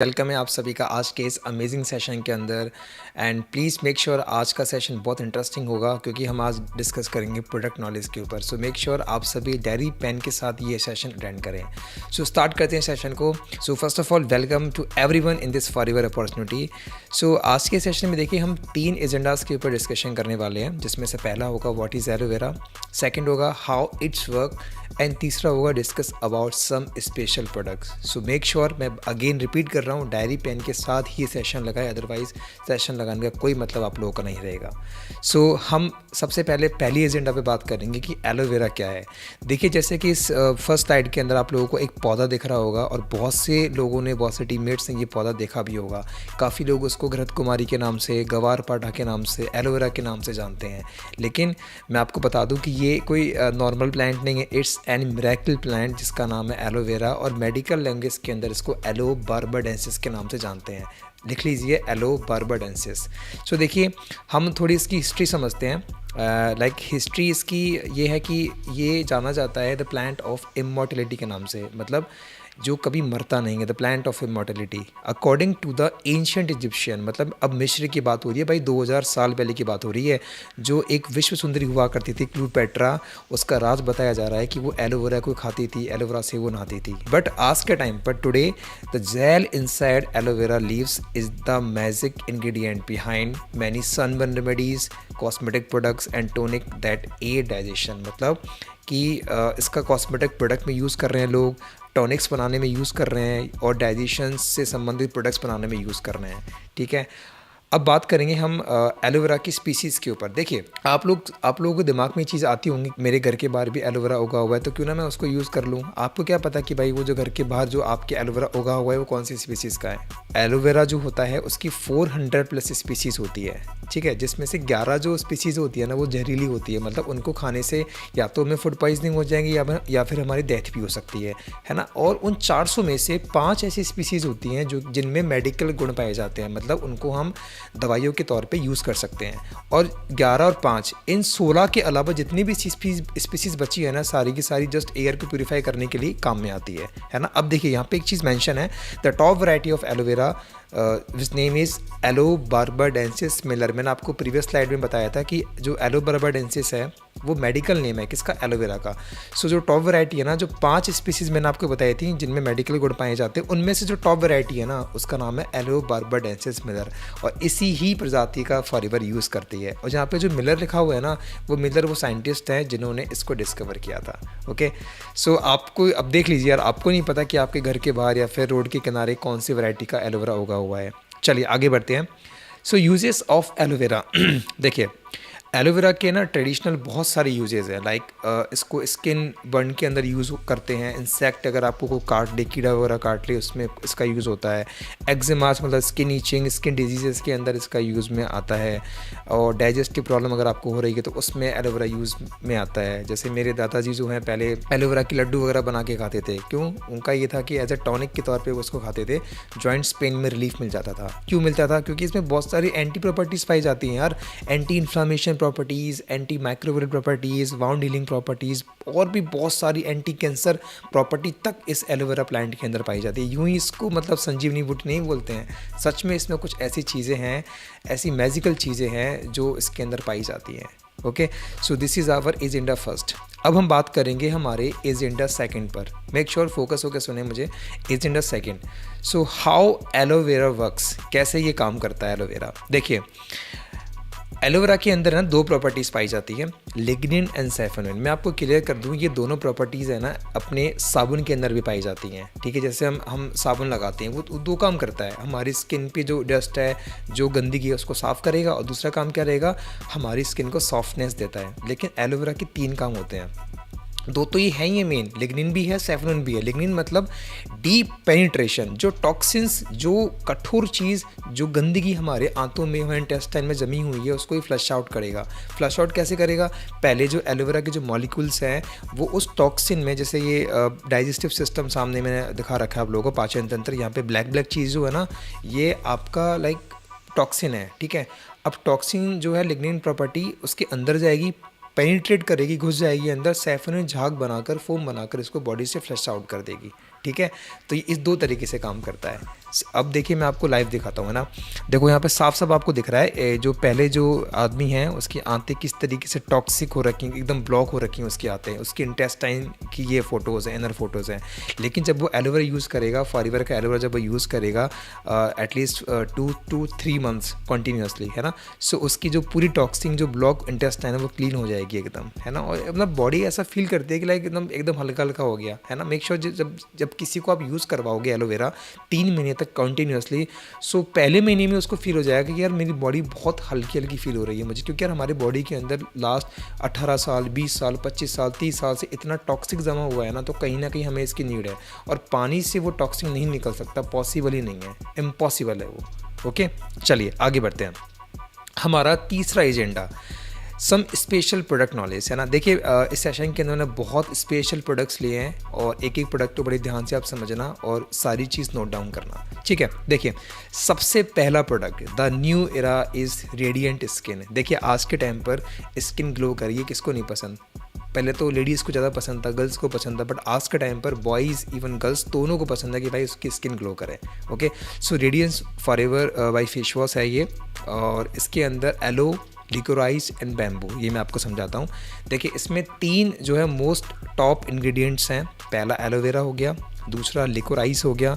Welcome है आप सभी का आज के इस अमेजिंग सेशन के अंदर। एंड प्लीज़ मेक श्योर आज का सेशन बहुत इंटरेस्टिंग होगा क्योंकि हम आज डिस्कस करेंगे प्रोडक्ट नॉलेज के ऊपर। सो मेक श्योर आप सभी डायरी पेन के साथ ये सेशन अटेंड करें। सो स्टार्ट करते हैं सेशन को। So first of all welcome to everyone in this forever opportunity. सो आज के सेशन में देखिए हम 3 एजेंडाज के ऊपर डिस्कशन करने वाले हैं, जिसमें से पहला होगा व्हाट इज़ एलोवेरा, सेकेंड होगा हाउ इट्स वर्क एंड तीसरा होगा discuss about some special products. So make sure मैं अगेन रिपीट कर रहा हूँ, डायरी पेन के साथ ही सेशन लगाए, अदरवाइज सेशन लगाने का कोई मतलब आप लोगों का नहीं रहेगा। सो हम सबसे पहले पहली एजेंडा पे बात करेंगे कि एलोवेरा क्या है। देखिए जैसे कि इस फर्स्ट स्लाइड के अंदर आप लोगों को एक पौधा दिख रहा होगा और बहुत से लोगों ने, बहुत से टीममेट्स ने ये पौधा देखा भी होगा। काफ़ी लोग उसको घृत कुमारी के नाम से, गवार पाठा के नाम से, एलोवेरा के नाम से जानते हैं। लेकिन मैं आपको बता दूं कि ये कोई नॉर्मल प्लांट नहीं है, इट्स एन मिरेकल प्लांट जिसका नाम है एलोवेरा, और मेडिकल लैंग्वेज के अंदर इसको एलो बार्बाडेंसिस के नाम से जानते हैं। लिख लीजिए एलो बार्बाडेंसिस। सो देखिए हम थोड़ी इसकी हिस्ट्री समझते हैं। लाइक हिस्ट्री इसकी ये है कि ये जाना जाता है द प्लांट ऑफ इमॉर्टलिटी के नाम से, मतलब जो कभी मरता नहीं है, the plant of immortality according to the ancient Egyptian. मतलब अब मिस्र की बात हो रही है भाई, 2000 साल पहले की बात हो रही है। जो एक विश्व सुंदरी हुआ करती थी क्लियोपेट्रा, उसका राज बताया जा रहा है कि वो एलोवेरा को खाती थी, एलोवेरा से वो नहाती थी। बट आज के टाइम पर today the gel inside aloe vera leaves is the magic ingredient behind many sunburn remedies, cosmetic products and tonic that aid digestion. मतलब कि इसका कॉस्मेटिक प्रोडक्ट में यूज़ कर रहे हैं लोग, टॉनिक्स बनाने में यूज़ कर रहे हैं और डाइजेशन से संबंधित प्रोडक्ट्स बनाने में यूज़ कर रहे हैं। ठीक है, अब बात करेंगे हम एलोवेरा की स्पीसीज़ के ऊपर। देखिए आप लोगों को दिमाग में ये चीज़ आती होंगी, मेरे घर के बाहर भी एलोवेरा उगा हुआ है तो क्यों ना मैं उसको यूज़ कर लूँ। आपको क्या पता कि भाई वो जो घर के बाहर जो आपके एलोवेरा उगा हुआ है वो कौन सी स्पीसीज़ का है। एलोवेरा जो होता है उसकी 400 प्लस स्पीसीज़ होती है। ठीक है, जिसमें से 11 जो स्पीसीज़ होती है ना वो जहरीली होती है, मतलब उनको खाने से या तो हमें फूड पॉइजनिंग हो जाएंगी या फिर हमारी डेथ भी हो सकती है ना। और उन 400 में से 5 ऐसी स्पीसीज़ होती हैं जो जिनमें मेडिकल गुण पाए जाते हैं, मतलब उनको हम दवाइयों के तौर पे यूज़ कर सकते हैं। और 11 और 5 इन 16 के अलावा जितनी भी स्पीसीज़ बची है ना, सारी की सारी जस्ट एयर को प्यूरीफाई करने के लिए काम में आती है ना। अब देखिए यहाँ पे एक चीज़ मेंशन है, the top variety of aloe vera which name is yellow barbadensis Miller. मैंने आपको प्रीवियस स्लाइड में बताया था कि जो एलो बार्बाडेंसिस है वो मेडिकल नेम है किसका, एलोवेरा का। सो जो टॉप वैरायटी है ना, जो 5 स्पीसीज़ मैंने आपको बताई थी जिनमें मेडिकल गुण पाए जाते हैं, उनमें से जो टॉप वैरायटी है ना उसका नाम है एलो बार्बाडेंसिस मिलर, और इसी ही प्रजाति का फॉरएवर यूज़ करती है। और जहाँ पे जो मिलर लिखा हुआ है ना, वो मिलर वो साइंटिस्ट हैं जिन्होंने इसको डिस्कवर किया था। ओके, सो आपको अब देख लीजिए यार, आपको नहीं पता कि आपके घर के बाहर या फिर रोड के किनारे कौन सी वैरायटी का एलोवेरा उगा हुआ है। चलिए आगे बढ़ते हैं। सो यूजेस ऑफ एलोवेरा। देखिए एलोवेरा के ना ट्रेडिशनल बहुत सारे यूजेस हैं। लाइक इसको स्किन बर्न के अंदर यूज़ करते हैं। इंसेक्ट अगर आपको को काट ले, कीड़ा वगैरह काट ले, उसमें इसका यूज़ होता है। एक्जिमास मतलब स्किन ईचिंग, स्किन डिजीज़ के अंदर इसका यूज़ में आता है। और डाइजेस्टिव प्रॉब्लम अगर आपको हो रही है तो उसमें एलोवेरा यूज़ में आता है। जैसे मेरे दादाजी जो हैं पहले एलोवेरा के लड्डू वगैरह बना के खाते थे। क्यों? उनका ये था कि एज ए टॉनिक के तौर पर वो उसको खाते थे, जॉइंट्स पेन में रिलीफ मिल जाता था। क्यों मिलता था? क्योंकि इसमें बहुत सारी एंटी प्रॉपर्टीज़ पाई जाती हैं यार, anti inflammation properties, anti microbial properties, wound healing properties, और भी बहुत सारी एंटी कैंसर प्रॉपर्टी तक इस एलोवेरा प्लांट के अंदर पाई जाती है। यूं ही इसको मतलब संजीवनी बूटी नहीं बोलते हैं, सच में इसमें कुछ ऐसी चीज़ें हैं, ऐसी मैजिकल चीज़ें हैं जो इसके अंदर पाई जाती हैं। Okay, so this is our agenda first. अब हम बात करेंगे हमारे एजेंडा सेकंड पर। मेक श्योर फोकस होकर सुने मुझे। Agenda second, so how aloe vera works, कैसे ये काम करता है एलोवेरा। देखिए एलोवेरा के अंदर ना 2 प्रॉपर्टीज़ पाई जाती है, लिग्निन एंड सैफोनिन। मैं आपको क्लियर कर दूं, ये दोनों प्रॉपर्टीज़ है ना अपने साबुन के अंदर भी पाई जाती हैं। ठीक है, जैसे हम साबुन लगाते हैं, वो 2 काम करता है। हमारी स्किन पे जो डस्ट है, जो गंदगी है, उसको साफ़ करेगा, और दूसरा काम क्या रहेगा, हमारी स्किन को सॉफ्टनेस देता है। लेकिन एलोवेरा के 3 काम होते हैं। 2 तो ये हैं ही मेन, लिग्निन भी है, सैफरोन भी है। लिग्निन मतलब डीप पेनिट्रेशन, जो टॉक्सिन्स, जो कठोर चीज़, जो गंदगी हमारे आंतों में, हमारे इंटेस्टाइन में जमी हुई है, उसको ही फ्लश आउट करेगा। फ्लश आउट कैसे करेगा? पहले जो एलोवेरा के जो मॉलिक्यूल्स हैं वो उस टॉक्सिन में, जैसे ये डाइजेस्टिव सिस्टम सामने मैंने दिखा रखा है आप लोगों को, पाचन तंत्र, यहाँ पे ब्लैक चीज़ जो है ना, ये आपका लाइक टॉक्सिन है। ठीक है, अब टॉक्सिन जो है लिग्निन प्रॉपर्टी उसके अंदर जाएगी, पेनिट्रेट करेगी, घुस जाएगी अंदर, सैफरन झाग बनाकर, फोम बनाकर इसको बॉडी से फ्लश आउट कर देगी। ठीक है, तो ये इस 2 तरीके से काम करता है। अब देखिए मैं आपको लाइव दिखाता हूँ, है ना। देखो यहाँ पे साफ साफ आपको दिख रहा है जो पहले जो आदमी है उसकी आंतें किस तरीके से टॉक्सिक हो रखी हैं, एकदम ब्लॉक हो रखी हैं उसकी आंतें, उसकी इंटेस्टाइन की ये फ़ोटोज़ हैं, इनर फोटोज़ हैं। लेकिन जब वो एलोवेरा यूज़ करेगा, फॉरएवर का एलोवेरा जब वो यूज़ करेगा एटलीस्ट 2 to 3 months कॉन्टीन्यूसली, है ना, सो उसकी जो पूरी टॉक्सिक जो ब्लॉक इंटेस्टाइन है वो क्लीन हो जाएगी एकदम, है ना। और मतलब बॉडी ऐसा फील करती है कि लाइक एकदम हल्का हल्का हो गया, है ना। मेक श्योर जब जब किसी को आप यूज़ करवाओगे एलोवेरा 3 महीने तक कंटिन्यूसली, सो पहले महीने में उसको फील हो जाएगा कि यार मेरी बॉडी बहुत हल्की हल्की फील हो रही है मुझे, क्योंकि यार हमारे बॉडी के अंदर लास्ट 18 साल 20 साल 25 साल 30 साल से इतना टॉक्सिक जमा हुआ है ना, तो कहीं ना कहीं हमें इसकी नीड है। और पानी से वो टॉक्सिक नहीं निकल सकता, पॉसिबल ही नहीं है, इम्पॉसिबल है वो। ओके, चलिए आगे बढ़ते हैं। हमारा तीसरा agenda, some special product knowledge, है ना। देखिए इस सेशन के अंदर मैंने बहुत स्पेशल प्रोडक्ट्स लिए हैं और एक एक प्रोडक्ट को बड़े ध्यान से आप समझना और सारी चीज़ नोट डाउन करना, ठीक है। देखिए सबसे पहला product, the new era is radiant skin. देखिए आज के टाइम पर स्किन ग्लो करिए, किसको नहीं पसंद। पहले तो लेडीज़ को ज़्यादा पसंद था, गर्ल्स को पसंद था, बट आज के टाइम पर बॉयज़ इवन गर्ल्स दोनों को पसंद है कि भाई उसकी स्किन ग्लो करे। Okay, so radiance forever by face wash है ये, और इसके अंदर एलो, लिकोराइस एंड बैम्बू, ये मैं आपको समझाता हूँ। देखिए इसमें 3 जो है मोस्ट टॉप इंग्रेडिएंट्स हैं। पहला एलोवेरा हो गया, दूसरा लिकोराइस हो गया,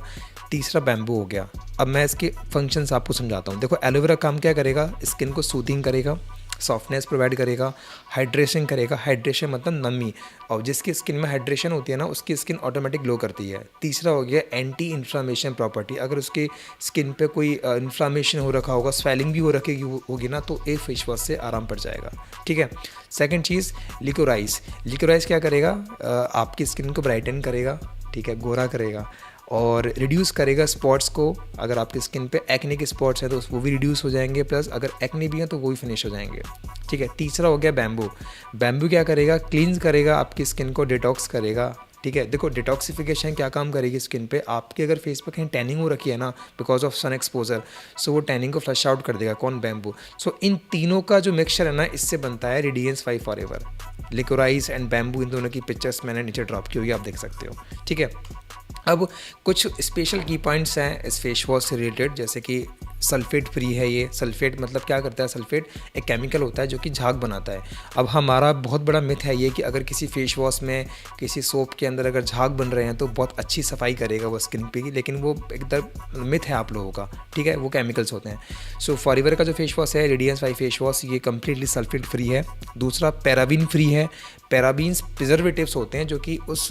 तीसरा बैम्बू हो गया। अब मैं इसके फंक्शंस आपको समझाता हूँ। देखो एलोवेरा काम क्या करेगा, स्किन को सूथिंग करेगा, सॉफ्टनेस प्रोवाइड करेगा, हाइड्रेशन करेगा। हाइड्रेशन मतलब नमी, और जिसकी स्किन में हाइड्रेशन होती है ना उसकी स्किन ऑटोमेटिक ग्लो करती है। तीसरा हो गया एंटी इन्फ्लामेशन प्रॉपर्टी, अगर उसकी स्किन पे कोई इन्फ्लामेशन हो रखा होगा, स्वेलिंग भी हो रखी होगी ना, तो एक फेस वॉश से आराम पड़ जाएगा, ठीक है। सेकंड चीज़ लिकोराइस। लिकोराइस क्या करेगा, आपकी स्किन को ब्राइटन करेगा, ठीक है, गोरा करेगा और रिड्यूस करेगा स्पॉट्स को। अगर आपकी स्किन पे एक्ने के स्पॉट्स हैं तो वो भी रिड्यूस हो जाएंगे, प्लस अगर एक्ने भी हैं तो वो भी फिनिश हो जाएंगे, ठीक है। तीसरा हो गया बैम्बू। बैम्बू क्या करेगा, क्लींस करेगा आपकी स्किन को, डिटॉक्स करेगा, ठीक है। देखो डिटॉक्सिफिकेशन क्या काम करेगी स्किन पे, आपके अगर फेस पे कहीं टैनिंग हो रखी है ना बिकॉज ऑफ सन एक्सपोजर, सो वो टैनिंग को फ्लश आउट कर देगा। कौन, बैम्बू। सो इन तीनों का जो मिक्सचर है ना, इससे बनता है radiance 5 forever. Liquorice and bamboo, इन दोनों की पिक्चर्स मैंने नीचे ड्रॉप की हुई, आप देख सकते हो, ठीक है। अब कुछ स्पेशल की पॉइंट्स हैं इस फेस वॉश से रिलेटेड, जैसे कि सल्फेट फ्री है ये। सल्फेट मतलब क्या करता है, सल्फेट एक केमिकल होता है जो कि झाग बनाता है। अब हमारा बहुत बड़ा मिथ है ये कि अगर किसी फेस वॉश में, किसी सोप के अंदर अगर झाग बन रहे हैं तो बहुत अच्छी सफाई करेगा वो स्किन पे की, लेकिन वो एकदम मिथ है आप लोगों का, ठीक है। वो केमिकल्स होते हैं। सो फॉरएवर का जो फेस वॉश है, रेडियंस 5 फेस वॉश, ये कम्प्लीटली सल्फेट फ्री है। दूसरा पैराबीन फ्री है। पैराबीन्स प्रिजर्वेटिव्स होते हैं जो कि उस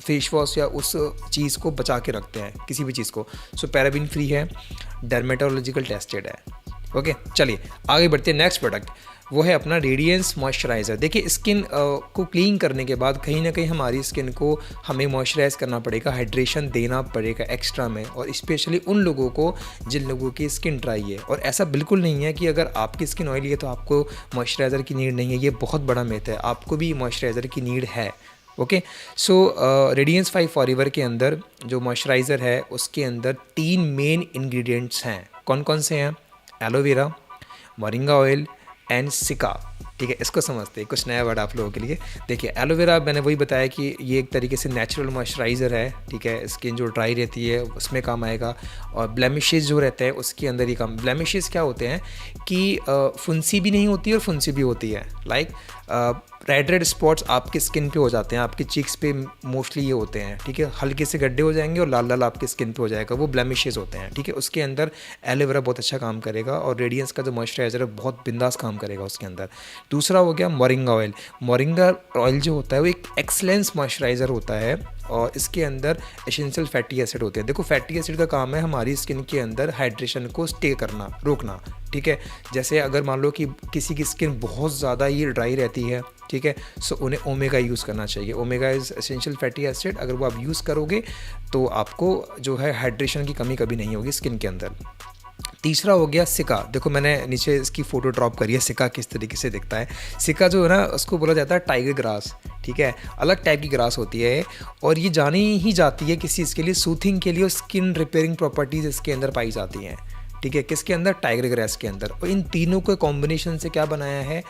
फेस वॉश या उस चीज़ को बचा के रखते हैं, किसी भी चीज़ को। सो पैराबीन फ्री है, डर्मेटोलॉजिकल टेस्टेड है। ओके, चलिए आगे बढ़ते हैं। नेक्स्ट प्रोडक्ट वो है अपना रेडियंस मॉइस्चराइज़र। देखिए स्किन को क्लीन करने के बाद कहीं ना कहीं हमारी स्किन को हमें मॉइस्चराइज़ करना पड़ेगा, हाइड्रेशन देना पड़ेगा एक्स्ट्रा में, और स्पेशली उन लोगों को जिन लोगों की स्किन ड्राई है। और ऐसा बिल्कुल नहीं है कि अगर आपकी स्किन ऑयली है तो आपको मॉइस्चराइज़र की नीड नहीं है, ये बहुत बड़ा मिथ है, आपको भी मॉइस्चराइज़र की नीड है। ओके, सो रेडियंस 5 फॉरएवर के अंदर जो मॉइस्चराइज़र है उसके अंदर 3 मेन इंग्रेडिएंट्स हैं। कौन कौन से हैं, एलोवेरा, मोरिंगा ऑयल एंड सिका, ठीक है। इसको समझते हैं, कुछ नया वर्ड आप लोगों के लिए। देखिए एलोवेरा मैंने वही बताया कि ये एक तरीके से नेचुरल मॉइस्चराइज़र है, ठीक है। स्किन जो ड्राई रहती है उसमें काम आएगा, और ब्लेमिशेस जो रहते हैं उसके अंदर ही काम। ब्लेमिशेस क्या होते हैं कि फुंसी भी नहीं होती और फुंसी भी होती है, लाइक रेड स्पॉट्स आपकी स्किन पे हो जाते हैं, आपके चीक्स पे मोस्टली ये होते हैं, ठीक है। हल्के से गड्ढे हो जाएंगे और लाल लाल आपकी स्किन पे हो जाएगा, वो ब्लेमिशेस होते हैं, ठीक है। उसके अंदर एलोवेरा बहुत अच्छा काम करेगा, और रेडियंस का जो मॉइस्चराइज़र है बहुत बिंदास काम करेगा उसके अंदर। दूसरा हो गया मोरिंगा ऑयल। मोरिंगा ऑयल जो होता है वो एक एक्सलेंस मॉइस्चराइज़र होता है, और इसके अंदर एसेंशियल फैटी एसिड होते हैं। देखो फैटी एसिड का काम है हमारी स्किन के अंदर हाइड्रेशन को स्टे करना, रोकना, ठीक है। जैसे अगर मान लो कि किसी की स्किन बहुत ज़्यादा ये ड्राई रहती है, ठीक है, सो उन्हें ओमेगा यूज़ करना चाहिए। Omega is essential fatty acid, अगर वो आप यूज़ करोगे तो आपको जो है हाइड्रेशन की कमी कभी नहीं होगी स्किन के अंदर। तीसरा हो गया सिका। देखो मैंने नीचे इसकी फ़ोटो ड्रॉप करी है, सिका किस तरीके से दिखता है। सिका जो है ना उसको बोला जाता है टाइगर ग्रास, ठीक है। अलग टाइप की ग्रास होती है और ये जानी ही जाती है किसी चीज़ के लिए, सूथिंग के लिए, स्किन रिपेयरिंग प्रॉपर्टीज़ इसके अंदर पाई जाती हैं, ठीक है, किसके अंदर, टाइगर ग्रास के अंदर। और इन तीनों के कॉम्बिनेशन से क्या बनाया है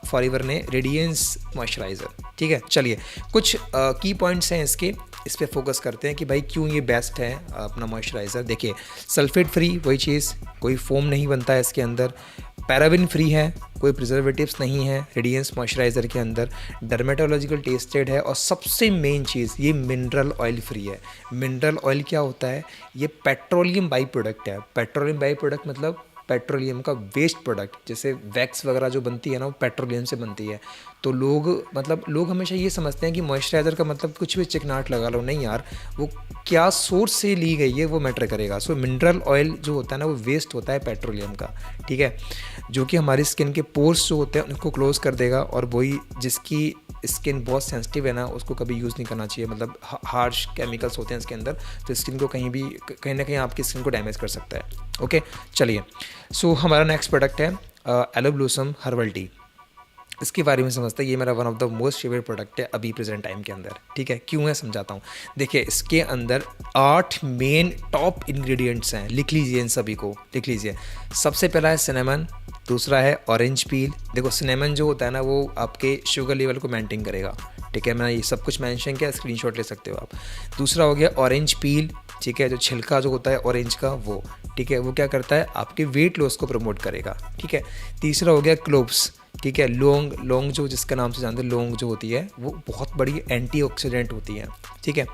फॉरएवर ने, रेडियंस मॉइस्चराइज़र। ठीक है, चलिए कुछ की पॉइंट्स हैं इसके, इस पर फोकस करते हैं कि भाई क्यों ये बेस्ट है अपना मॉइस्चराइज़र। देखिए सल्फेट फ्री, वही चीज़, कोई फोम नहीं बनता है इसके अंदर, पैराबिन फ्री है, कोई प्रिजर्वेटिव्स नहीं है रेडियंस मॉइस्चराइज़र के अंदर, डर्मेटोलॉजिकल टेस्टेड है, और सबसे मेन चीज़ ये मिनरल ऑयल फ्री है। मिनरल ऑयल क्या होता है, ये पेट्रोलियम बाई प्रोडक्ट है। पेट्रोलियम बाई प्रोडक्ट मतलब पेट्रोलियम का वेस्ट प्रोडक्ट, जैसे वैक्स वगैरह जो बनती है ना, वो पेट्रोलियम से बनती है। तो लोग हमेशा ये समझते हैं कि मॉइस्चराइज़र का मतलब कुछ भी चिकनाट लगा लो, नहीं यार, वो क्या सोर्स से ली गई है वो मैटर करेगा। सो मिनरल ऑयल जो होता है ना, वो वेस्ट होता है पेट्रोलियम का, ठीक है, जो कि हमारी स्किन के पोर्स जो होते हैं उनको क्लोज कर देगा। और वही जिसकी स्किन बहुत सेंसिटिव है ना, उसको कभी यूज़ नहीं करना चाहिए, मतलब हार्श केमिकल्स होते हैं इसके अंदर, तो स्किन को कहीं ना कहीं आपकी स्किन को डैमेज कर सकता है। ओके, चलिए, सो हमारा नेक्स्ट प्रोडक्ट है एलो ब्लॉसम हर्बल टी। इसके बारे में समझते हैं, ये मेरा one of the most favourite product है अभी प्रेजेंट टाइम के अंदर। ठीक है, क्यों है समझाता हूँ। देखिए इसके अंदर 8 मेन टॉप इंग्रेडिएंट्स हैं, लिख लीजिए, इन सभी को लिख लीजिए। सबसे पहला है सिनेमन, दूसरा है ऑरेंज पील। देखो सिनेमन जो होता है ना, वो आपके शुगर लेवल को मेंटेन करेगा। ठीक है, मैंने ये सब कुछ मेंशन किया, स्क्रीनशॉट ले सकते हो आप। दूसरा हो गया ऑरेंज पील, ठीक है, जो छिलका जो होता है ऑरेंज का वो, ठीक है, वो क्या करता है, आपके वेट लॉस को प्रमोट करेगा। ठीक है, तीसरा हो गया क्लोव्स, ठीक है, लौंग जो जिसका नाम से जानते हैं, लौंग जो होती है वो बहुत बड़ी एंटीऑक्सीडेंट होती है। ठीक है,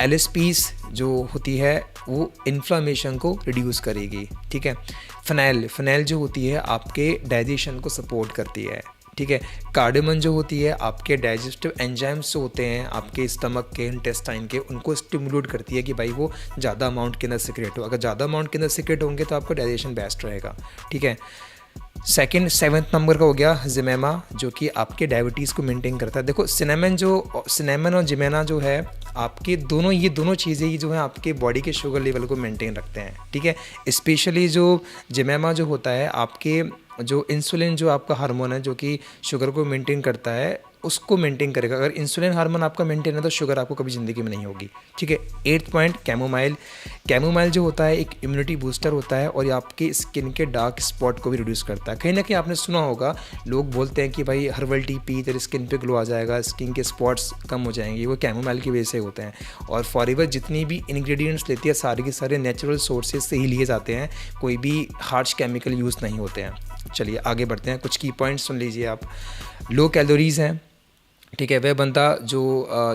एलएसपीस जो होती है वो इन्फ्लामेशन को रिड्यूस करेगी। ठीक है, फिनाइल जो होती है आपके डाइजेशन को सपोर्ट करती है। ठीक है, कार्डेमन जो होती है आपके डाइजेस्टिव एंजाइम्स जो होते हैं आपके स्टमक के, इंटेस्टाइन के, उनको स्टिमुलेट करती है कि भाई वो ज़्यादा अमाउंट के अंदर सिक्रेट हो। अगर ज़्यादा अमाउंट के अंदर सिक्रेट होंगे तो आपका डाइजेशन बेस्ट रहेगा। ठीक है, सेवन्थ नंबर का हो गया जिमेमा, जो कि आपके डायबिटीज़ को मेंटेन करता है। देखो सिनेमन और जिमेना जो है आपके ये दोनों चीज़ें जो है आपके बॉडी के शुगर लेवल को मेंटेन रखते हैं। ठीक है, स्पेशली जो जिमेमा जो होता है आपके जो इंसुलिन जो आपका हार्मोन है जो कि शुगर को मेंटेन करता है, उसको मेंटेन करेगा। अगर इंसुलिन हार्मोन आपका मेंटेन है तो शुगर आपको कभी ज़िंदगी में नहीं होगी। ठीक है, 8th पॉइंट कैमोमाइल जो होता है एक इम्यूनिटी बूस्टर होता है और ये आपके स्किन के डार्क स्पॉट को भी रिड्यूस करता है। कहीं ना कहीं आपने सुना होगा, लोग बोलते हैं कि भाई हर्बल टी पी तेरे स्किन पे ग्लो आ जाएगा, स्किन के स्पॉट्स कम हो जाएंगे, वो कैमोमाइल की वजह से होते हैं। और फॉरएवर जितनी भी इंग्रेडिएंट्स लेती है सारे के सारे नेचुरल सोर्सेज से ही लिए जाते हैं, कोई भी हार्श केमिकल यूज़ नहीं होते हैं। चलिए आगे बढ़ते हैं, कुछ की पॉइंट्स सुन लीजिए आप। लो कैलोरीज़ हैं। ठीक है, वह बंदा जो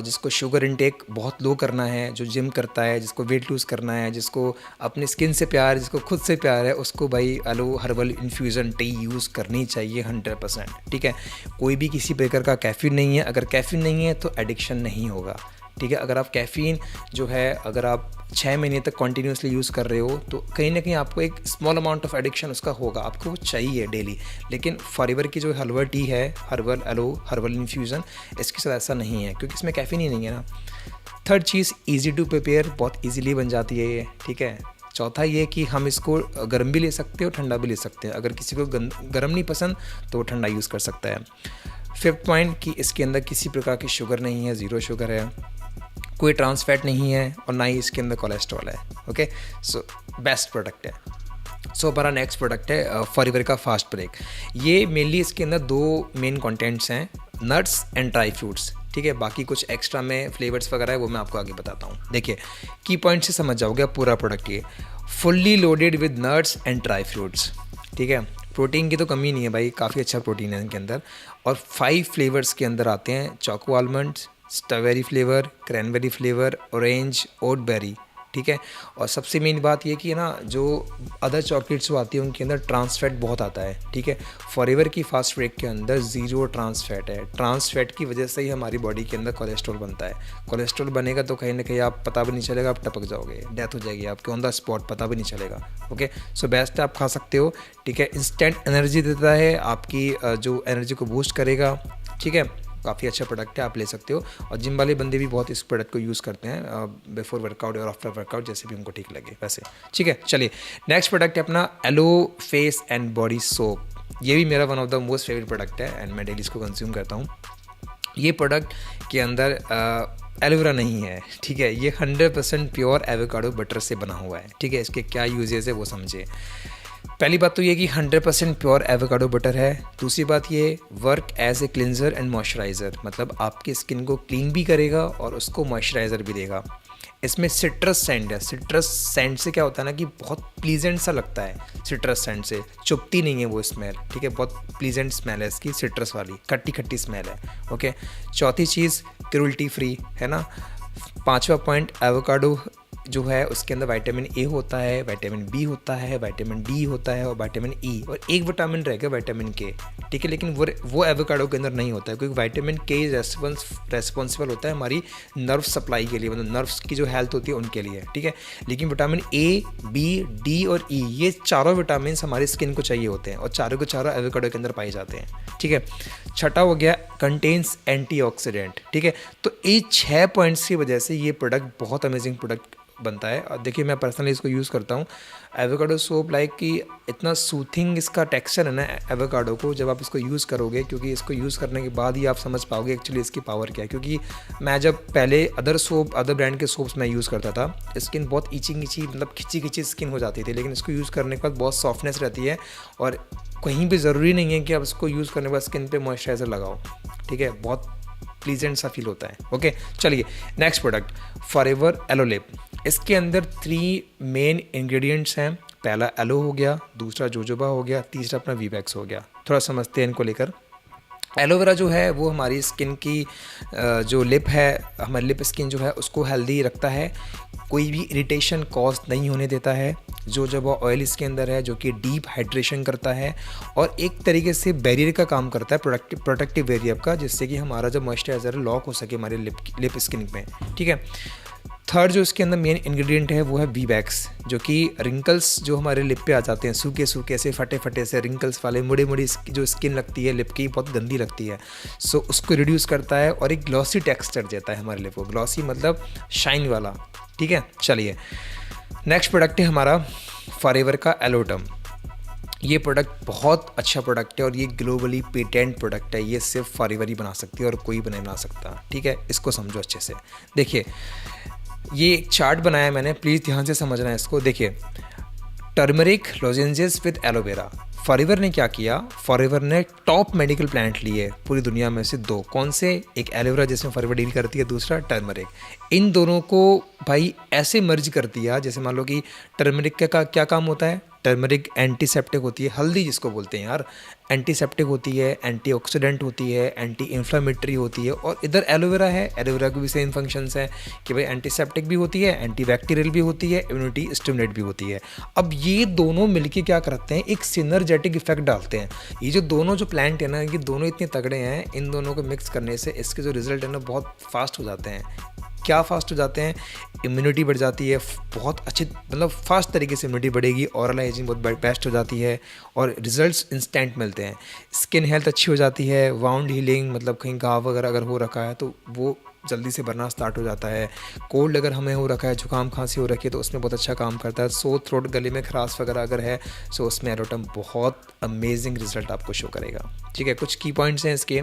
जिसको शुगर इनटेक बहुत लो करना है, जो जिम करता है, जिसको वेट लूज़ करना है, जिसको अपनी स्किन से प्यार, जिसको खुद से प्यार है, उसको भाई aloe herbal infusion tea use करनी चाहिए 100%। ठीक है, कोई भी किसी प्रकार का कैफ़ीन नहीं है, अगर कैफ़ीन नहीं है तो एडिक्शन नहीं होगा। ठीक है, अगर आप कैफ़ीन जो है अगर आप 6 महीने तक कॉन्टीन्यूसली यूज़ कर रहे हो तो कहीं ना कहीं आपको एक स्मॉल अमाउंट ऑफ एडिक्शन उसका होगा, आपको वो चाहिए डेली। लेकिन फॉरएवर की जो हर्बल टी है, हर्बल इन्फ्यूज़न, इसके साथ ऐसा नहीं है क्योंकि इसमें कैफ़ीन ही नहीं है ना। थर्ड चीज़, ईजी टू प्रिपेयर, बहुत ईजीली बन जाती है ये। ठीक है, चौथा ये कि हम इसको गर्म भी ले सकते हो, ठंडा भी ले सकते हैं। अगर किसी को गर्म नहीं पसंद तो वो ठंडा यूज़ कर सकता है। 5th पॉइंट कि इसके अंदर किसी प्रकार की शुगर नहीं है, 0 शुगर है, कोई ट्रांस फैट नहीं है और ना ही इसके अंदर कोलेस्ट्रॉल है। ओके, सो बेस्ट प्रोडक्ट है। सो हमारा नेक्स्ट प्रोडक्ट है फॉरएवर का फास्ट ब्रेक। ये मेनली इसके अंदर 2 मेन कंटेंट्स हैं, नट्स एंड ड्राई फ्रूट्स। ठीक है, बाकी कुछ एक्स्ट्रा में फ्लेवर्स वगैरह है वो मैं आपको आगे बताता हूँ। देखिए की पॉइंट से समझ जाओगे पूरा प्रोडक्ट। ये fully loaded with nuts and dry fruits. ठीक है, प्रोटीन की तो कमी नहीं है भाई, काफ़ी अच्छा प्रोटीन है इनके अंदर। और 5 फ्लेवर्स के अंदर आते हैं, choco almonds, strawberry flavour, cranberry flavour, orange, oat berry. ठीक है, और सबसे मेन बात ये कि ना जो अदर चॉकलेट्स जो आती है उनके अंदर ट्रांस फैट बहुत आता है। ठीक है, फॉरएवर की फास्ट ब्रेक के अंदर 0 ट्रांस फैट है। ट्रांस फैट की वजह से ही हमारी बॉडी के अंदर कोलेस्ट्रॉल बनता है। कोलेस्ट्रॉल बनेगा तो कहीं ना कहीं आप पता भी नहीं चलेगा, आप टपक जाओगे, डेथ हो जाएगी आपके ऑन द स्पॉट, पता भी नहीं चलेगा। ओके, सो बेस्ट आप खा सकते हो। ठीक है, इंस्टेंट एनर्जी देता है, आपकी जो एनर्जी को बूस्ट करेगा। ठीक है, काफ़ी अच्छा प्रोडक्ट है, आप ले सकते हो। और जिम वाले बंदे भी बहुत इस प्रोडक्ट को यूज़ करते हैं बिफोर वर्कआउट और आफ्टर वर्कआउट, जैसे भी उनको ठीक लगे वैसे। ठीक है, चलिए नेक्स्ट प्रोडक्ट है अपना aloe face and body soap. ये भी मेरा one of the most favourite product है एंड मैं डेली इसको कंज्यूम करता हूँ। ये प्रोडक्ट के अंदर एलोवेरा नहीं है, ठीक है। ये 100% प्योर एवोकाडो बटर से बना हुआ है, ठीक है। इसके क्या यूजेस है वो समझिए। पहली बात तो ये कि 100% प्योर एवोकाडो बटर है। दूसरी बात ये work as a cleanser and moisturiser, मतलब आपकी स्किन को क्लीन भी करेगा और उसको मॉइस्चराइज़र भी देगा। इसमें सिट्रस सेंड है। सिट्रस सेंड से क्या होता है ना कि बहुत प्लीजेंट सा लगता है। सिट्रस सेंड से चुभती नहीं है वो स्मेल, ठीक है। बहुत प्लीजेंट स्मेल है इसकी, सिट्रस वाली खट्टी खट्टी स्मेल है, ओके। चौथी चीज़ क्रुएल्टी फ्री है ना। पांचवा पॉइंट, एवोकाडो जो है उसके अंदर विटामिन ए होता है, विटामिन बी होता है, विटामिन डी होता है और विटामिन ई, और एक विटामिन रहेगा विटामिन के, ठीक है। लेकिन वो एवोकाडो के अंदर नहीं होता है, क्योंकि विटामिन के रेस्पॉन्सिबल होता है हमारी नर्व सप्लाई के लिए, मतलब नर्व्स की जो हेल्थ होती है उनके लिए, ठीक है। लेकिन विटामिन ए, बी, डी और ई, ये चारों विटामिन हमारी स्किन को चाहिए होते हैं और चारों के चारों एवोकाडो के अंदर पाए जाते हैं, ठीक है। छठा हो गया कंटेन्स एंटीऑक्सीडेंट, ठीक है। तो ये 6 पॉइंट्स की वजह से ये प्रोडक्ट बहुत अमेजिंग प्रोडक्ट बनता है। और देखिए मैं पर्सनली इसको यूज़ करता हूँ। एवोकाडो सोप लाइक कि इतना सूथिंग इसका टेक्सचर है ना एवोकाडो को, जब आप इसको यूज़ करोगे, क्योंकि इसको यूज़ करने के बाद ही आप समझ पाओगे एक्चुअली इसकी पावर क्या है। क्योंकि मैं जब पहले अदर ब्रांड के सोप्स मैं यूज़ करता था, स्किन बहुत ईची मतलब खिंची स्किन हो जाती थी, लेकिन इसको यूज़ करने के बाद बहुत सॉफ्टनेस रहती है और कहीं भी ज़रूरी नहीं है कि आप इसको यूज़ करने के बाद स्किन पे मॉइस्चराइज़र लगाओ, ठीक है। बहुत प्लीजेंट सा फील होता है, ओके। चलिए next product, forever aloe lip. इसके अंदर 3 मेन इंग्रेडिएंट्स हैं। पहला एलो हो गया, दूसरा जोजोबा हो गया, तीसरा अपना वीवैक्स हो गया। थोड़ा समझते हैं इनको लेकर। एलोवेरा जो है वो हमारी स्किन की जो लिप है, हमारी लिप स्किन जो है उसको हेल्दी रखता है, कोई भी इरिटेशन कॉज नहीं होने देता है। जोजोबा ऑयल इसके अंदर है जो कि डीप हाइड्रेशन करता है और एक तरीके से बैरियर का काम करता है, प्रोटेक्टिव बैरियर का, जिससे कि हमारा जो मॉइस्चराइज़र लॉक हो सके हमारे लिप स्किन में, ठीक है। थर्ड जो इसके अंदर मेन इंग्रेडिएंट है वो है वीवैक्स, जो कि रिंकल्स जो हमारे लिप पे आ जाते हैं, सूखे से फटे से रिंकल्स वाले मुड़ी जो स्किन लगती है लिप की, बहुत गंदी लगती है, सो उसको रिड्यूस करता है और एक ग्लॉसी टेक्सचर देता है हमारे लिप को। ग्लॉसी मतलब शाइन वाला, ठीक है। चलिए नेक्स्ट प्रोडक्ट है हमारा फॉरएवर का एलोडम। ये प्रोडक्ट बहुत अच्छा प्रोडक्ट है और ये ग्लोबली पेटेंट प्रोडक्ट है। ये सिर्फ फॉरएवर ही बना सकती है और कोई नहीं बना सकता, ठीक है। इसको समझो अच्छे से। देखिए ये एक चार्ट बनाया है मैंने, प्लीज़ ध्यान से समझना है इसको। देखिए turmeric lozenges with aloe vera. Forever ने क्या किया, फॉरएवर ने टॉप मेडिकल प्लांट लिए पूरी दुनिया में से 2। कौन से? एक एलोवेरा जिसमें फॉरएवर डील करती है, दूसरा टर्मरिक। इन दोनों को भाई ऐसे मर्ज कर दिया, जैसे मान लो कि टर्मरिक का क्या काम होता है। टर्मरिक एंटीसेप्टिक होती है, हल्दी जिसको बोलते हैं यार, एंटीसेप्टिक होती है, एंटीऑक्सीडेंट होती है, एंटी इन्फ्लामेटरी होती है। और इधर एलोवेरा है, एलोवेरा की भी सेम फंक्शंस है कि भाई एंटीसेप्टिक भी होती है, एंटीबैक्टीरियल भी होती है, इम्यूनिटी स्टिमुलेट भी होती है। अब ये दोनों मिलके क्या करते हैं, एक सिनर्जेटिक इफेक्ट डालते हैं। ये जो दोनों जो प्लांट है ना, ये दोनों इतने तगड़े हैं, इन दोनों को मिक्स करने से इसके जो रिजल्ट है ना बहुत फास्ट हो जाते हैं। क्या फास्ट हो जाते हैं, इम्यूनिटी बढ़ जाती है, बहुत अच्छी मतलब फास्ट तरीके से इम्यूनिटी बढ़ेगी, ऑरल हाइजीन बहुत बेस्ट हो जाती है और रिजल्ट्स इंस्टेंट मिलते हैं। स्किन हेल्थ अच्छी हो जाती है, वाउंड हीलिंग मतलब कहीं घाव वगैरह अगर हो रखा है तो वो जल्दी से भरना स्टार्ट हो जाता है। कोल्ड अगर हमें हो रखा है, जुकाम खांसी हो रखी है तो उसमें बहुत अच्छा काम करता है। सो थ्रोट, गले में खराश वगैरह अगर है सो उसमें एलोटम बहुत अमेजिंग रिजल्ट आपको शो करेगा, ठीक है। कुछ की पॉइंट्स हैं इसके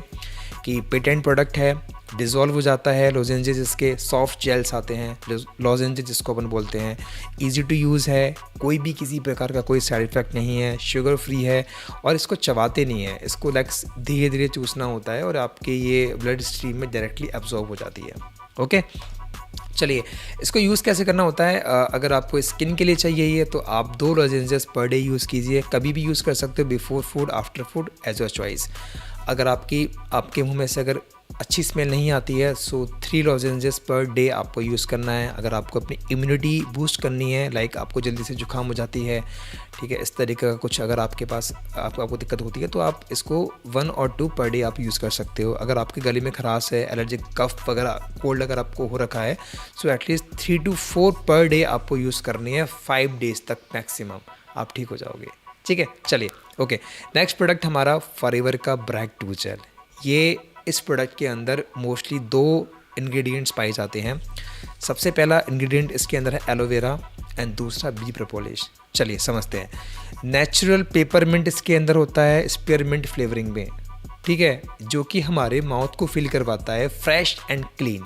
कि पेटेंट प्रोडक्ट है, डिज़ोल्व हो जाता है, लोजेंजेस इसके सॉफ्ट जेल्स आते हैं, लॉजेंजेस जिसको अपन बोलते हैं, इजी टू यूज़ है, कोई भी किसी प्रकार का कोई साइड इफ़ेक्ट नहीं है, शुगर फ्री है और इसको चबाते नहीं है, इसको लाइक धीरे धीरे चूसना होता है और आपके ये ब्लड स्ट्रीम में डायरेक्टली एब्जॉर्ब हो जाती है, ओके। चलिए इसको यूज़ कैसे करना होता है। अगर आपको स्किन के लिए चाहिए ये तो आप 2 लॉजेंजेस पर डे यूज़ कीजिए, कभी भी यूज़ कर सकते हो, before food, after food, as your choice. अगर आपके मुंह में से अगर अच्छी स्मेल नहीं आती है सो 3 लॉजेंजेस पर डे आपको यूज़ करना है। अगर आपको अपनी इम्यूनिटी बूस्ट करनी है, लाइक आपको जल्दी से जुकाम हो जाती है, ठीक है, इस तरीके का कुछ अगर आपके पास आपको दिक्कत होती है तो आप इसको 1 और 2 पर डे आप यूज़ कर सकते हो। अगर आपके गले में खराश है, एलर्जिक कफ वगैरह, कोल्ड अगर आपको हो रखा है so at least 3 to 4 per day आपको यूज़ करनी है, 5 डेज़ तक मैक्सिमम, आप ठीक हो जाओगे, ठीक है। चलिए ओके, नेक्स्ट प्रोडक्ट हमारा फॉरएवर का ब्रैक टू जेल। ये इस प्रोडक्ट के अंदर मोस्टली 2 इंग्रेडिएंट्स पाए जाते हैं। सबसे पहला इंग्रेडिएंट इसके अंदर है एलोवेरा एंड दूसरा बी प्रोपोलिस। चलिए समझते हैं। नेचुरल पेपरमिंट इसके अंदर होता है स्पीयरमिंट फ्लेवरिंग में, ठीक है, जो कि हमारे माउथ को फील करवाता है fresh and clean.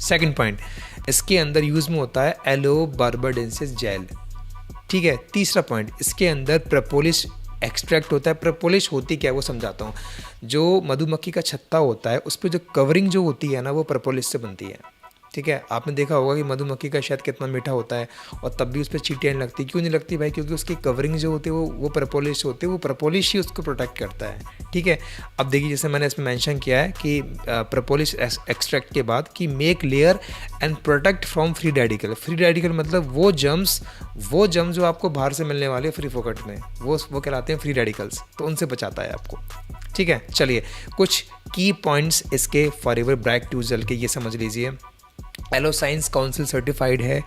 Second point, इसके अंदर यूज़ में होता है एलो बार्बाडेंसिस जेल। ठीक है। तीसरा पॉइंट, इसके अंदर प्रोपोलिस एक्सट्रैक्ट होता है। प्रोपोलिस होती क्या है वो समझाता हूँ। जो मधुमक्खी का छत्ता होता है उस पर जो कवरिंग जो होती है ना वो प्रोपोलिस से बनती है। ठीक है। आपने देखा होगा कि मधुमक्खी का शहद कितना मीठा होता है और तब भी उस पर चींटियाँ नहीं लगती। क्यों नहीं लगती भाई? क्योंकि उसकी कवरिंग जो होती है वो प्रोपोलिस होती है, वो प्रोपोलिस ही उसको प्रोटेक्ट करता है। ठीक है। अब देखिए, जैसे मैंने इसमें मेंशन किया है कि प्रोपोलिस एक्सट्रैक्ट के बाद कि make layer and protect from free radical. Free radical मतलब वो जर्म्स जो आपको बाहर से मिलने वाले फ्री फोकट में, वो कहलाते हैं फ्री रेडिकल्स, तो उनसे बचाता है आपको। ठीक है। चलिए, कुछ की पॉइंट्स इसके फॉरएवर ब्राइट ट्यूब जेल के ये समझ लीजिए। एलो साइंस काउंसिल सर्टिफाइड है।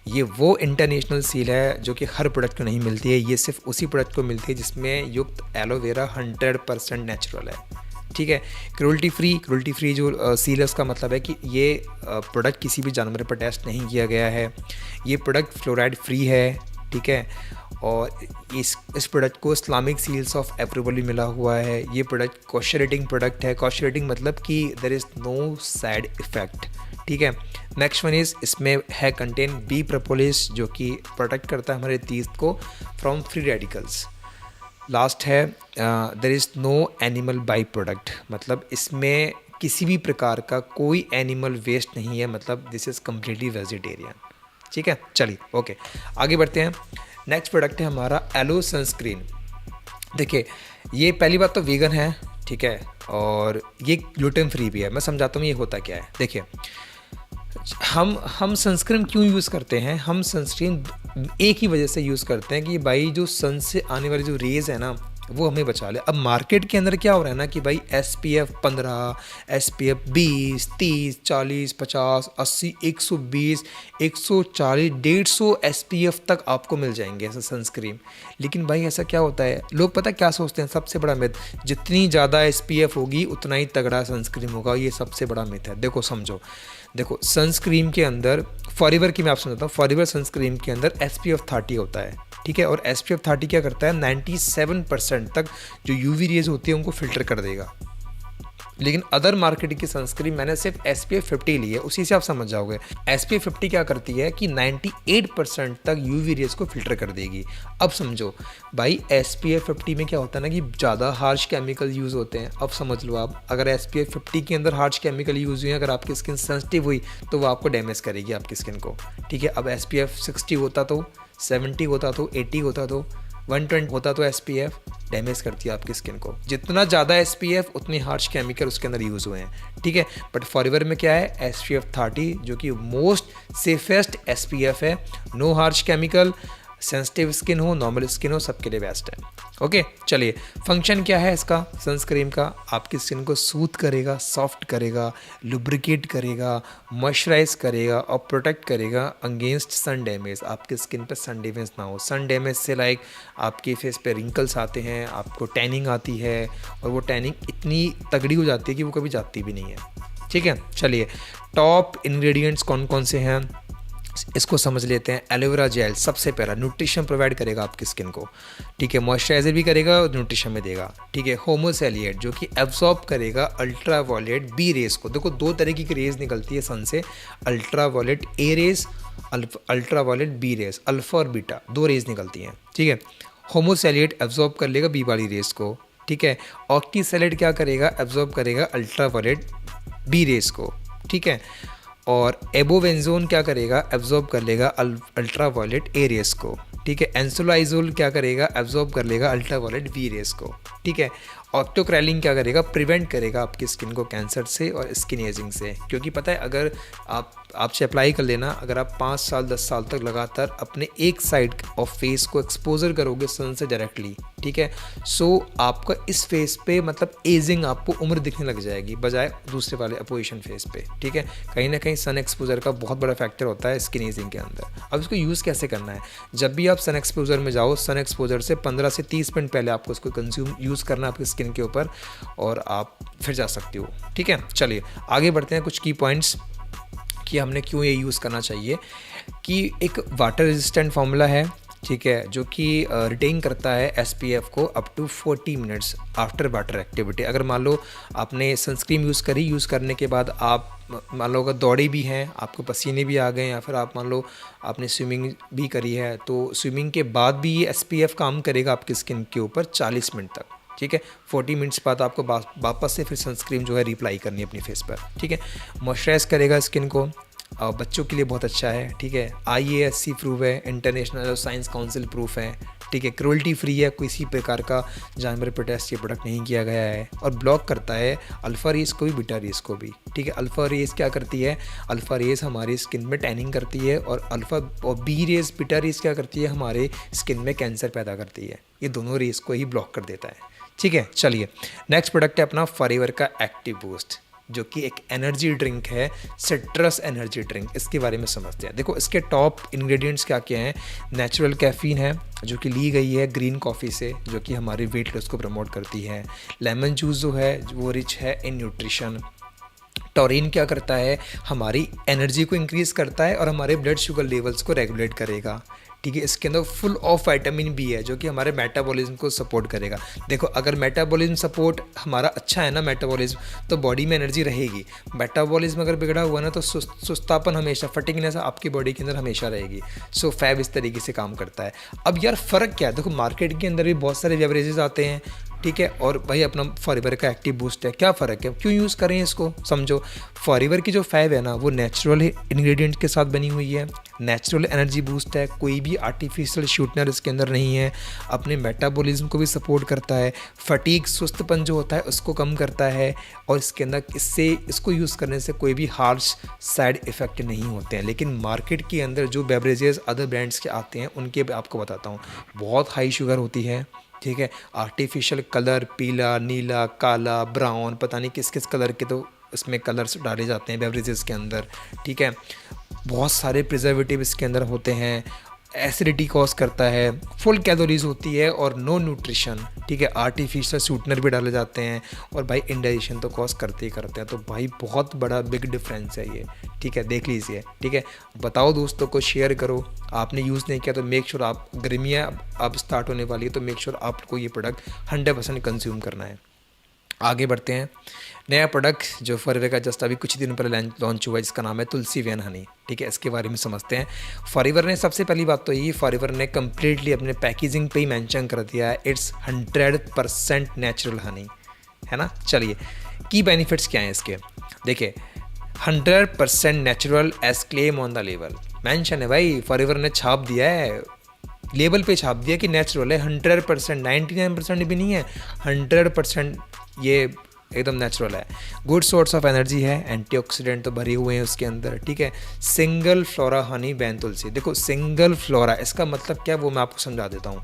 ये वो इंटरनेशनल सील है जो कि हर प्रोडक्ट को नहीं मिलती है। ये सिर्फ उसी प्रोडक्ट को मिलती है जिसमें युक्त एलोवेरा 100% नेचुरल है। ठीक है। क्रूल्टी फ्री जो सील है उसका मतलब है कि ये प्रोडक्ट किसी भी जानवर पर टेस्ट नहीं किया गया है। ये प्रोडक्ट फ्लोराइड फ्री है। ठीक है। और इस प्रोडक्ट को इस्लामिक सील्स ऑफ अप्रूवल भी मिला हुआ है। ये प्रोडक्ट कॉशर रेटिंग प्रोडक्ट है। कॉशर रेटिंग मतलब कि there is no side effect. ठीक है। नेक्स्ट वन इज़, इसमें है कंटेन बी प्रोपोलिस जो कि प्रोटेक्ट करता है हमारे टीथ को फ्रॉम फ्री रेडिकल्स। लास्ट है there is no animal by product, मतलब इसमें किसी भी प्रकार का कोई एनिमल वेस्ट नहीं है, मतलब दिस इज़ कम्प्लीटली वेजिटेरियन। ठीक है। चलिए, ओके, आगे बढ़ते हैं। नेक्स्ट प्रोडक्ट है हमारा एलो सनस्क्रीन। देखिए, ये पहली बात तो वीगन है। ठीक है। और ये ग्लूटेन फ्री भी है। मैं समझाता हूँ ये होता क्या है। देखिए, हम सनस्क्रीन क्यों यूज़ करते हैं? हम सनस्क्रीन एक ही वजह से यूज़ करते हैं कि भाई जो सन से आने वाली जो रेज़ है ना वो हमें बचा ले। अब मार्केट के अंदर क्या हो रहा है ना कि भाई SPF 15, SPF 20, 30, 40, 50, 80, 120, 140, 150 SPF तक आपको मिल जाएंगे ऐसा सनस्क्रीन। लेकिन भाई ऐसा क्या होता है, लोग पता क्या सोचते हैं? सबसे बड़ा मिथ, जितनी ज़्यादा SPF होगी उतना ही तगड़ा सनस्क्रीन होगा। ये सबसे बड़ा मिथ है। देखो, समझो, देखो, सनस्क्रीन के अंदर फॉरएवर की मैं आपसे बताता हूँ, फॉरएवर सनस्क्रीन के अंदर SPF 30 होता है। ठीक है। और SPF 30 क्या करता है? 97% तक जो UV रेज होती है उनको फिल्टर कर देगा। लेकिन अदर मार्केट की सनस्क्रीन मैंने सिर्फ SPF 50 ली है, उसी से आप समझ जाओगे। SPF 50 क्या करती है कि 98% तक UV रेज को फिल्टर कर देगी। अब समझो भाई, SPF 50 में क्या होता है ना कि ज़्यादा हार्श केमिकल यूज़ होते हैं। अब समझ लो आप, अगर SPF 50 के अंदर हार्श केमिकल यूज़ हुए, अगर आपकी स्किन सेंसिटिव हुई तो वो आपको डैमेज करेगी आपकी स्किन को। ठीक है। अब SPF 60 होता तो, 70 होता तो, 80 होता तो, 120 होता तो SPF डैमेज करती है आपकी स्किन को। जितना ज़्यादा SPF उतने हार्श केमिकल उसके अंदर यूज़ हुए हैं। ठीक है। बट फॉरएवर में क्या है? SPF 30 जो कि मोस्ट सेफेस्ट SPF है। No harsh chemical, sensitive skin हो, नॉर्मल स्किन हो, सबके लिए बेस्ट है। ओके। चलिए, फंक्शन क्या है इसका सनस्क्रीन का? आपकी स्किन को सूथ करेगा, सॉफ्ट करेगा, लुब्रिकेट करेगा, मॉइस्चराइज करेगा और प्रोटेक्ट करेगा अगेंस्ट सन डैमेज। आपकी स्किन पे सन डैमेज ना हो। सन डैमेज से लाइक आपके फेस पे रिंकल्स आते हैं, आपको टैनिंग आती है, और वो टैनिंग इतनी तगड़ी हो जाती है कि वो कभी जाती भी नहीं है। ठीक है। चलिए, टॉप इंग्रेडिएंट्स कौन कौन से हैं इसको समझ लेते हैं। एलोवेरा जेल सबसे पहला न्यूट्रिशन प्रोवाइड करेगा आपकी स्किन को। ठीक है। मॉइस्चराइजर भी करेगा और न्यूट्रिशन में देगा। ठीक है। होमोसेलिएट जो कि एब्जॉर्ब करेगा अल्ट्रा वायलेट बी रेस को। देखो, दो तरह की रेज निकलती है सन से, ultra violet A rays, ultra violet B rays, alpha और बीटा, दो रेज निकलती हैं। ठीक है। होमोसेलिएट एब्जॉर्ब कर लेगा बी वाली रेस को। ठीक है। ऑक्टीसेलेट क्या करेगा? एब्जॉर्ब करेगा अल्ट्रा वायलेट बी रेस को। ठीक है। और एबोवेंजोन क्या करेगा? एब्जॉर्ब कर लेगा अल्ट्रा वायलेट ए रेस को। ठीक है। एंसोलाइजोल क्या करेगा? एब्जॉर्ब कर लेगा अल्ट्रा वायलेट वी रेस को। ठीक है। ऑक्टोक्रैलिन क्या करेगा? प्रिवेंट करेगा आपकी स्किन को कैंसर से और स्किन एजिंग से। क्योंकि पता है, अगर आपसे अप्लाई कर लेना, अगर आप 5 साल 10 साल तक लगातार अपने एक साइड ऑफ फेस को एक्सपोजर करोगे सन से डायरेक्टली, ठीक है, सो आपका इस फेस पे मतलब एजिंग, आपको उम्र दिखने लग जाएगी बजाय दूसरे वाले अपोजिशन फेस पे। ठीक है। कहीं ना कहीं सन एक्सपोजर का बहुत बड़ा फैक्टर होता है स्किन एजिंग के अंदर। अब इसको यूज़ कैसे करना है? जब भी आप सन एक्सपोजर में जाओ, सन एक्सपोजर से 15 से 30 मिनट पहले आपको इसको कंज्यूम यूज़ करना है आपकी स्किन के ऊपर, और आप फिर जा सकते हो। ठीक है। चलिए, आगे बढ़ते हैं। कुछ की पॉइंट्स कि हमने क्यों ये यूज़ करना चाहिए। कि एक वाटर रेजिस्टेंट फार्मूला है, ठीक है, जो कि रिटेन करता है एसपीएफ को up to 40 minutes after water activity. अगर मान लो आपने सनस्क्रीन यूज़ करने के बाद आप मान लो अगर दौड़े भी हैं, आपको पसीने भी आ गए, या फिर आप मान लो आपने स्विमिंग भी करी है, तो स्विमिंग के बाद भी ये एसपीएफ काम करेगा आपकी स्किन के ऊपर 40 मिनट तक। ठीक है, 40 मिनट्स बाद आपको वापस से फिर सनस्क्रीन जो है रिप्लाई करनी है अपनी फेस पर। ठीक है, मॉइस्चराइज करेगा स्किन को, बच्चों के लिए बहुत अच्छा है। ठीक है, IASC प्रूफ है, इंटरनेशनल साइंस काउंसिल प्रूफ है। ठीक है, क्रुएल्टी फ्री है, किसी प्रकार का जानवर पर टेस्ट ये प्रोडक्ट नहीं किया गया है, और ब्लॉक करता है अल्फ़ा रेस को भी, बीटा रेस को भी। ठीक है, अल्फ़ा रेस क्या करती है, अल्फ़ा रेस हमारी स्किन में टैनिंग करती है, और बी रेस, बीटा रेस क्या करती है, हमारे स्किन में कैंसर पैदा करती है। ये दोनों रेस को ही ब्लॉक कर देता है। ठीक है, चलिए नेक्स्ट प्रोडक्ट है अपना फॉरएवर का एक्टिव बूस्ट, जो कि एक एनर्जी ड्रिंक है, सिट्रस एनर्जी ड्रिंक। इसके बारे में समझते हैं। देखो इसके टॉप इंग्रेडिएंट्स क्या क्या हैं। नेचुरल कैफ़ीन है, जो कि ली गई है ग्रीन कॉफ़ी से, जो कि हमारे वेट लॉस को प्रमोट करती है। लेमन जूस जो है वो रिच है इन न्यूट्रिशन। टॉरिन क्या करता है, हमारी एनर्जी को इंक्रीज़ करता है और हमारे ब्लड शुगर लेवल्स को रेगुलेट करेगा। ठीक है, इसके अंदर फुल ऑफ विटामिन बी है, जो कि हमारे मेटाबॉलिज्म को सपोर्ट करेगा। देखो अगर मेटाबॉलिज्म सपोर्ट हमारा अच्छा है ना, मेटाबॉलिज्म, तो बॉडी में एनर्जी रहेगी। मेटाबॉलिज्म अगर बिगड़ा हुआ ना, तो सुस्तापन हमेशा, फटिगनेस आपकी बॉडी के अंदर हमेशा रहेगी। सो फैब इस तरीके से काम करता है। अब यार फ़र्क क्या है, देखो मार्केट के अंदर भी बहुत सारे बेवरेजेस आते हैं। ठीक है, और भाई अपना फॉरएवर का एक्टिव बूस्ट है, क्या फ़र्क है, क्यों यूज़ करें इसको, समझो। फॉरएवर की जो फैब है ना, वो नेचुरल इंग्रेडिएंट के साथ बनी हुई है, नेचुरल एनर्जी बूस्ट है, कोई भी आर्टिफिशियल शूटनर इसके अंदर नहीं है, अपने मेटाबॉलिज्म को भी सपोर्ट करता है, फटीग, सुस्तपन जो होता है उसको कम करता है, और इसके अंदर इसको यूज़ करने से कोई भी हार्श साइड इफ़ेक्ट नहीं होते हैं। लेकिन मार्केट के अंदर जो बेवरेजेस अदर ब्रांड्स के आते हैं, उनके आपको बताता हूँ, बहुत हाई शुगर होती है। ठीक है, आर्टिफिशियल कलर, पीला, नीला, काला, ब्राउन, पता नहीं किस किस कलर के तो इसमें कलर्स डाले जाते हैं बेवरेजेस के अंदर। ठीक है, बहुत सारे प्रिजर्वेटिव इसके अंदर होते हैं, एसिडिटी कॉज करता है, फुल कैलोरीज होती है और नो न्यूट्रिशन। ठीक है, आर्टिफिशियल स्वीटनर भी डाले जाते हैं, और भाई इंडाइजेशन तो कॉज करते ही करते हैं। तो भाई बहुत बड़ा बिग डिफरेंस है ये। ठीक है, देख लीजिए। ठीक है, बताओ दोस्तों को, शेयर करो। आपने यूज़ नहीं किया तो मेक श्योर, आप गर्मियाँ अब स्टार्ट होने वाली है, तो मेक श्योर आपको ये प्रोडक्ट 100% कंज्यूम करना है। आगे बढ़ते हैं। नया प्रोडक्ट जो फॉरएवर का जस्ट अभी कुछ दिन पहले लॉन्च हुआ है, जिसका नाम है तुलसी वेन हनी। ठीक है, इसके बारे में समझते हैं। फॉरएवर ने सबसे पहली बात तो ये, फॉरएवर ने कम्प्लीटली अपने पैकेजिंग पे ही मेंशन कर दिया है, इट्स 100% नेचुरल हनी, है ना। चलिए, की बेनिफिट्स क्या हैं इसके, देखिए 100% natural as claim on the label mention है। भाई फॉरएवर ने छाप दिया है, लेबल पे छाप दिया कि नेचुरल है। 100%, 99% भी नहीं है, 100% ये एकदम नेचुरल है। गुड सोर्स ऑफ एनर्जी है, एंटीऑक्सीडेंट तो भरे हुए हैं उसके अंदर। ठीक है, सिंगल फ्लोरा हनी बैन तुलसी। देखो सिंगल फ्लोरा इसका मतलब क्या है वो मैं आपको समझा देता हूँ।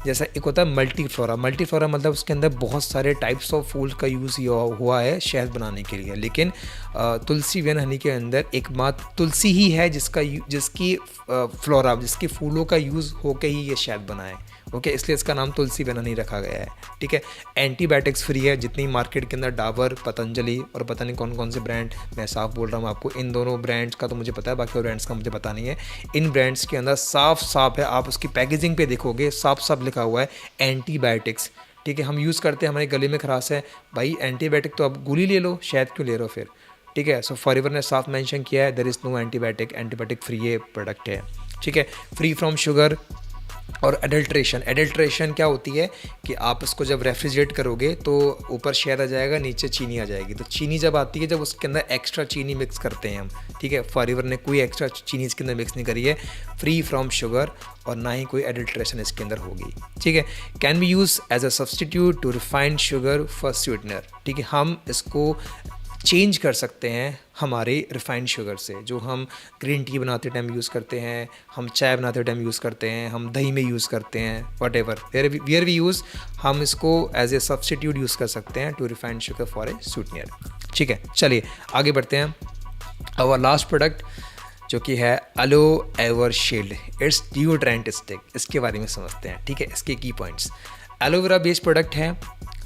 जैसा एक होता है मल्टी फ्लोरा, मल्टी फ्लोरा मतलब उसके अंदर बहुत सारे टाइप्स ऑफ फूल का यूज़ हुआ है शहद बनाने के लिए। लेकिन तुलसी वेन हनी के अंदर एकमात्र तुलसी ही है जिसकी फ्लोरा, जिसकी फूलों का यूज़ होकर ही ये शहद बना है। ओके, इसलिए इसका नाम तुलसी वेन हनी रखा गया है। ठीक है, एंटीबायोटिक्स फ्री है। जितनी मार्केट के अंदर डाबर, पतंजलि और पता नहीं कौन कौन से ब्रांड, मैं साफ बोल रहा हूँ आपको, इन दोनों ब्रांड्स का तो मुझे पता है, बाकी और ब्रांड्स का मुझे पता नहीं है। इन ब्रांड्स के अंदर साफ है, आप उसकी पैकेजिंग पे देखोगे साफ लिखा हुआ है एंटीबायोटिक्स। ठीक है, हम यूज़ करते हैं, हमारे गले में खराश है, भाई एंटीबायोटिक तो आप गोली ले लो, शहद क्यों ले रहे हो फिर। ठीक है, सो फॉरएवर ने साफ मेंशन किया है, there is no antibiotic free ये प्रोडक्ट है। ठीक है, फ्री फ्रॉम शुगर और एडल्ट्रेशन क्या होती है कि आप इसको जब रेफ्रिजरेट करोगे तो ऊपर शहद आ जाएगा, नीचे चीनी आ जाएगी। तो चीनी जब आती है, जब उसके अंदर एक्स्ट्रा चीनी मिक्स करते हैं हम। ठीक है, फॉरएवर ने कोई एक्स्ट्रा चीनी इसके अंदर मिक्स नहीं करी है, फ्री फ्रॉम शुगर, और ना ही कोई एडल्ट्रेशन इसके अंदर होगी। ठीक है, can be use as a substitute to refined sugar for sweetener. ठीक है, हम इसको चेंज कर सकते हैं हमारे रिफाइंड शुगर से, जो हम ग्रीन टी बनाते टाइम यूज़ करते हैं, हम चाय बनाते टाइम यूज़ करते हैं, हम दही में यूज़ करते हैं, whatever where we use, हम इसको एज ए सब्सटीट्यूट यूज़ कर सकते हैं to refined sugar for a sweetener. ठीक है, चलिए आगे बढ़ते हैं। आवर लास्ट प्रोडक्ट जो कि है aloe ever shield, it's deodorant stick. इसके बारे में समझते हैं। ठीक है, इसके key points, aloe vera based product है,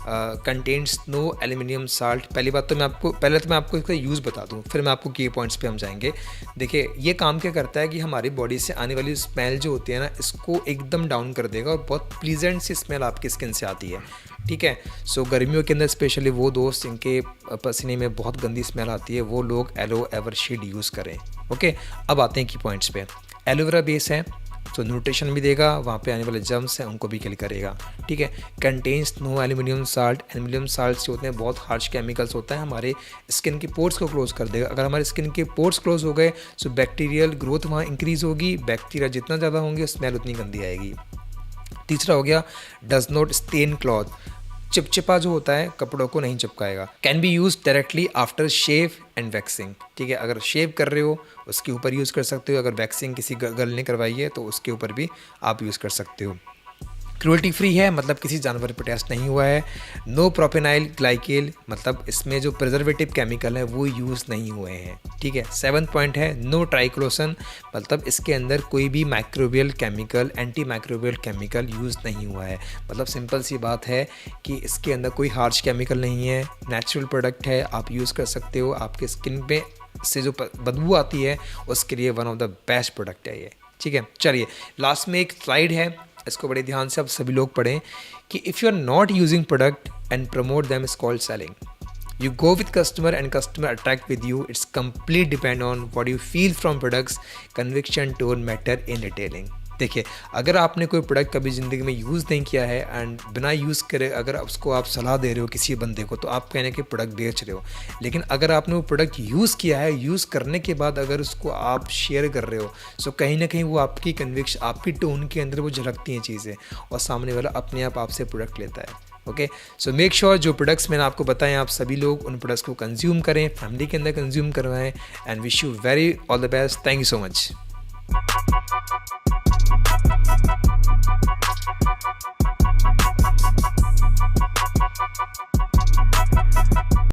कंटेन्स नो एल्यूमिनियम साल्ट। पहली बात तो पहले तो मैं आपको इसका यूज़ बता दूँ, फिर मैं आपको की पॉइंट्स पे हम जाएंगे। देखिए ये काम क्या करता है कि हमारी बॉडी से आने वाली स्मेल जो होती है ना, इसको एकदम डाउन कर देगा और बहुत प्लीजेंट सी स्मेल आपकी स्किन से आती है, ठीक है। सो गर्मियों के अंदर स्पेशली वो दोस्त जिनके पसीने में बहुत गंदी स्मेल आती है, वो लोग एलो एवरशील्ड यूज़ करें। ओके, अब आते हैं की पॉइंट्स पे। एलोवेरा बेस है तो न्यूट्रिशन भी देगा, वहाँ पे आने वाले जर्म्स हैं उनको भी किल करेगा, ठीक है। Contains no aluminium salt. Aluminium salt जो होते हैं बहुत हार्श केमिकल्स होता है, हमारे स्किन के पोर्स को क्लोज कर देगा। अगर हमारे स्किन के पोर्स क्लोज हो गए तो बैक्टीरियल ग्रोथ वहाँ इंक्रीज़ होगी, बैक्टीरिया जितना ज़्यादा होंगे स्मेल उतनी गंदी आएगी। तीसरा हो गया डज नॉट स्टेन क्लॉथ। चिपचिपा जो होता है कपड़ों को नहीं चिपकाएगा। Can be use directly after shave and waxing, ठीक है। अगर शेव कर रहे हो उसके ऊपर यूज़ कर सकते हो, अगर वैक्सिंग किसी गर्ल ने करवाई है तो उसके ऊपर भी आप यूज़ कर सकते हो। क्रूअल्टी फ्री है, मतलब किसी जानवर पर टेस्ट नहीं हुआ है। नो प्रोपेनाइल ग्लाइकेल, मतलब इसमें जो प्रिजर्वेटिव केमिकल है वो यूज़ नहीं हुए हैं, ठीक है। 7th पॉइंट है नो ट्राइक्लोसन, मतलब इसके अंदर कोई भी microbial chemical, anti microbial chemical use नहीं हुआ है। मतलब सिंपल सी बात है कि इसके अंदर कोई हार्श केमिकल नहीं है, नेचुरल प्रोडक्ट है, आप यूज़ कर सकते हो। आपके स्किन पे से जो बदबू आती है उसके लिए one of the best product है ये, ठीक है। चलिए लास्ट में एक स्लाइड है, इसको बड़े ध्यान से आप सभी लोग पढ़ें कि if you are not using product and promote them is called selling. You go with customer and customer attract with you. It's complete depend on what you feel from products. Conviction tone matter in retailing. देखिए अगर आपने कोई product कभी ज़िंदगी में use नहीं किया है एंड बिना यूज़ करे अगर उसको आप सलाह दे रहे हो किसी बंदे को, तो आप कहने के प्रोडक्ट बेच रहे हो। लेकिन अगर आपने वो प्रोडक्ट यूज़ किया है, यूज़ करने के बाद अगर उसको आप शेयर कर रहे हो, सो कहीं ना कहीं वो आपकी कन्विक्शन, आपकी टोन के अंदर वो झलकती हैं चीज़ें और सामने वाला अपने आप आपसे प्रोडक्ट लेता है। ओके, सो मेक श्योर जो प्रोडक्ट्स मैंने आपको बताए आप सभी लोग उन प्रोडक्ट्स को कंज्यूम करें, फैमिली के अंदर कंज्यूम करवाएं and wish you very all the best. Thank you so much.